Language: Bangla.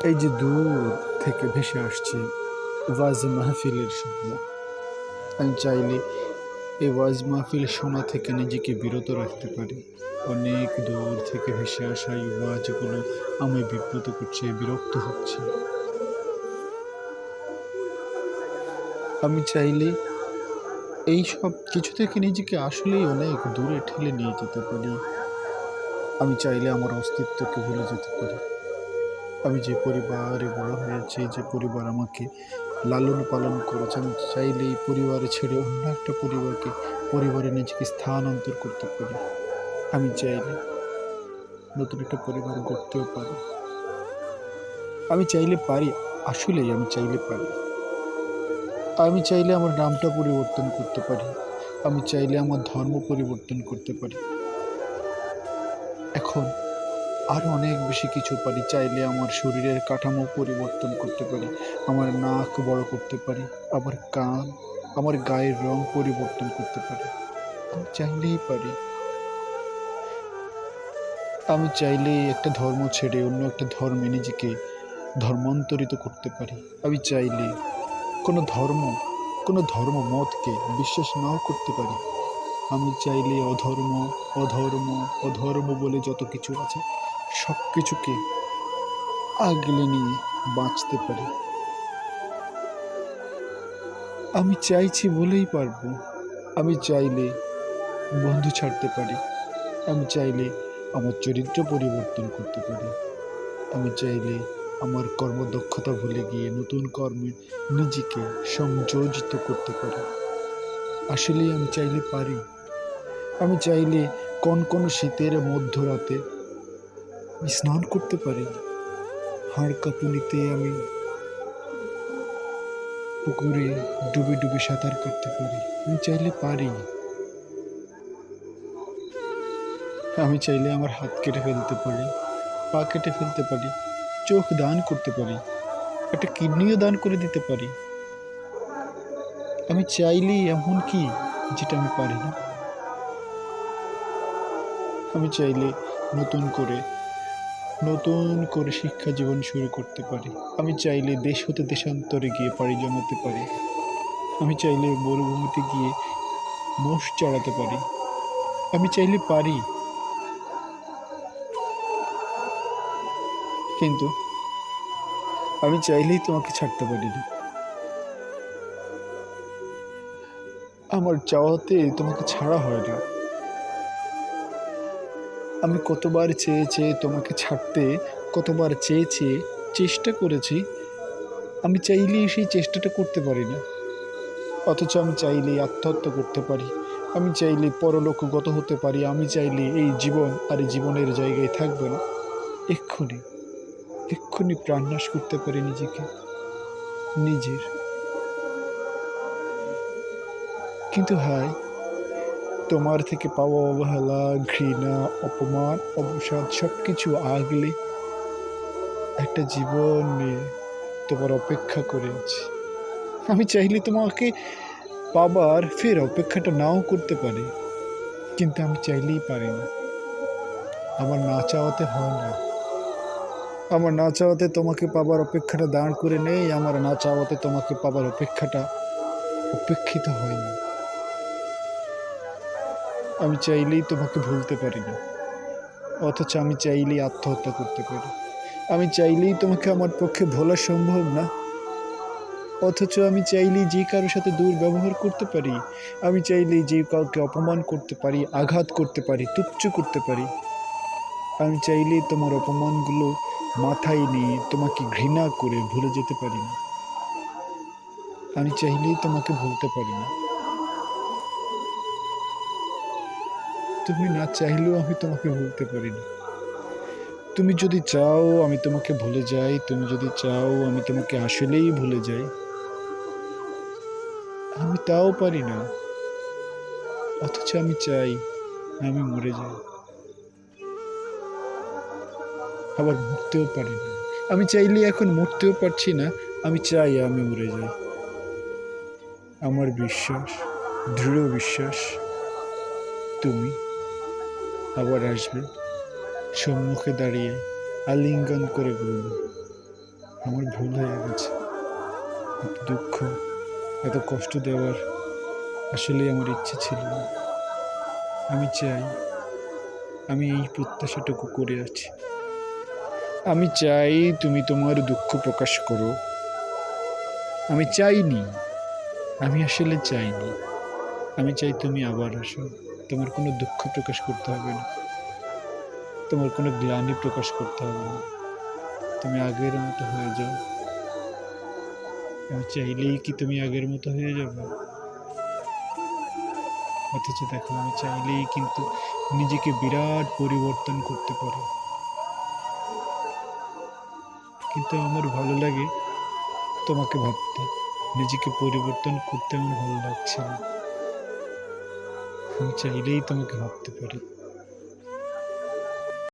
এই যে দূর থেকে ভেসে আসছে ওয়াজ মাহফিলের শব্দ, আমি চাইলে এই ওয়াজ মাহফিল শোনা থেকে নিজেকে বিরত রাখতে পারি। অনেক দূর থেকে ভেসে আসা এই ওয়াজগুলো আমায় বিব্রত করছে, বিরক্ত হচ্ছে। আমি চাইলে এই সব কিছু থেকে নিজেকে আসলেই অনেক দূরে ঠেলে নিয়ে যেতে পারি। আমি চাইলে আমার অস্তিত্বকে ভুলে যেতে পারি। আমি যে পরিবারে বড় হয়েছি, যে পরিবার আমাকে লালন পালন করেছে, আমি চাইলে এই পরিবারে ছেড়ে অন্য একটা পরিবারে নিজেকে স্থানান্তর করতে পারি। আমি চাইলে নতুন একটা পরিবার গড়তেও পারি। আমি চাইলে পারি, আসলেই আমি চাইলে পারি। আমি চাইলে আমার নামটা পরিবর্তন করতে পারি। আমি চাইলে আমার ধর্ম পরিবর্তন করতে পারি। এখন আরও অনেক বেশি কিছু পারি। চাইলে আমার শরীরের কাঠামো পরিবর্তন করতে পারি। আমার নাক বড় করতে পারি, আমার কান, আমার গায়ের রং পরিবর্তন করতে পারি। আমি চাইলেই পারি। আমি চাইলেই একটা ধর্ম ছেড়ে অন্য একটা ধর্মে নিজেকে ধর্মান্তরিত করতে পারি। আমি চাইলে কোনো ধর্ম কোনো ধর্ম মতকে বিশ্বাস নাও করতে পারি। আমি চাইলে অধর্ম অধর্ম অধর্ম বলে যত কিছু আছে সব কিছুকে আগলে নিয়ে বাঁচতে পারি। আমি চাইছি বলেই পারবো। আমি চাইলে বন্ধু ছাড়তে পারি। আমি চাইলে আমার চরিত্র পরিবর্তন করতে পারি। আমি চাইলে আমার কর্মদক্ষতা ভুলে গিয়ে নতুন কর্মে নিজেকে সংযোজিত করতে পারি। আসলেই আমি চাইলে পারি। আমি চাইলে কোন শীতের মধ্যরাতে আমি স্নান করতে পারি। হাড় কাঁপুনিতে আমি পুকুরে ডুবে ডুবে সাঁতার কাটতে পারি। আমি চাইলে পারি। আমি চাইলে আমার হাত কেটে ফেলতে পারি, পা কেটে ফেলতে পারি, চোখ দান করতে পারি, একটা কিডনিও দান করে দিতে পারি। আমি চাইলেই এমন কি যেটা আমি পারি না। আমি চাইলে নতুন করে নতুন করে শিক্ষা জীবন শুরু করতে পারি। আমি চাইলে দেশ হতে দেশান্তরে গিয়ে পাড়ি জমাতে পারি। আমি চাইলে মরুভূমিতে গিয়ে মোষ চড়াতে পারি। আমি চাইলে পারি। কিন্তু আমি চাইলেই তোমাকে ছাড়তে পারি না। আমার চাওয়াতে তোমাকে ছাড়া হয় না। আমি কতবার চেয়ে চেয়ে তোমাকে ছাড়তে, কতবার চেয়ে চেয়ে চেষ্টা করেছি। আমি চাইলেই সেই চেষ্টাটা করতে পারি না। অথচ আমি চাইলেই আত্মহত্যা করতে পারি। আমি চাইলে পরলোকগত হতে পারি। আমি চাইলে এই জীবন আর এই জীবনের জায়গায় থাকবে না। এক্ষুনি এক্ষুনি প্রাণনাশ করতে পারি নিজেকে, নিজের। কিন্তু হায়, তোমার থেকে পাওয়া অবহেলা, ঘৃণা, অপমান, অবসাদ সব কিছু আগলে একটা জীবন নিয়ে তোমার অপেক্ষা করে আছি। আমি চাইলে তোমাকে পাবার ফের অপেক্ষাটা নাও করতে পারি, কিন্তু আমি চাইলেই পারি না। আমার না চাওয়াতে হয় না। আমার না চাওয়াতে তোমাকে পাবার অপেক্ষাটা দাঁড় করে নেই। আমার না চাওয়াতে তোমাকে পাবার অপেক্ষাটা উপেক্ষিত হয় না। আমি চাইলেই তোমাকে ভুলতে পারি না, অথচ আমি চাইলেই আত্মহত্যা করতে পারি। আমি চাইলেই তোমাকে আমার পক্ষে ভোলা সম্ভব না, অথচ আমি চাইলেই যে কারোর সাথে দুর্ব্যবহার করতে পারি। আমি চাইলেই যে কাউকে অপমান করতে পারি, আঘাত করতে পারি, তুচ্ছ করতে পারি। আমি চাইলেই তোমার অপমানগুলো মাথায় নিয়ে তোমাকে ঘৃণা করে ভুলে যেতে পারি না। আমি চাইলেই তোমাকে ভুলতে পারি না। তুমি না চাইলেও আমি তোমাকে ভুলতে পারি না। তুমি যদি চাও আমি তোমাকে ভুলে যাই, তুমি যদি চাও আমি তোমাকে আসলেই ভুলে যাই, আমি তাও পারি না। অথচ আমি চাই আমি মরে যাই, আবার মরতেও পারি না। আমি চাইলে এখন মরতেও পারছি না। আমি চাই আমি মরে যাই। আমার বিশ্বাস, দৃঢ় বিশ্বাস, তুমি আবার আসবে, সম্মুখে দাঁড়িয়ে আলিঙ্গন করে বলবে, আমার ভুল হয়ে গেছে। এত দুঃখ, এত কষ্ট দেওয়ার আসলেই আমার ইচ্ছে ছিল না। আমি চাই, আমি এই প্রত্যাশাটুকু করে আছি। আমি চাই তুমি তোমার দুঃখ প্রকাশ করো। আমি চাইনি, আমি আসলে চাইনি। আমি চাই তুমি আবার আসো। তোমার কোনো দুঃখ প্রকাশ করতে হবে না, তোমার কোনো গ্লানি প্রকাশ করতে হবে না। তুমি আগের মতো হয়ে যাও। আমি চাইলেই কি তুমি আগের মতো হয়ে যাবে? অথচ দেখো, আমি চাইলেই কিন্তু নিজেকে বিরাট পরিবর্তন করতে পারি। কিন্তু আমার ভালো লাগে তোমাকে ভাবতে, নিজেকে পরিবর্তন করতে আমার ভালো লাগছে না। আমি চাইলেই তোমাকে ভাবতে পারি।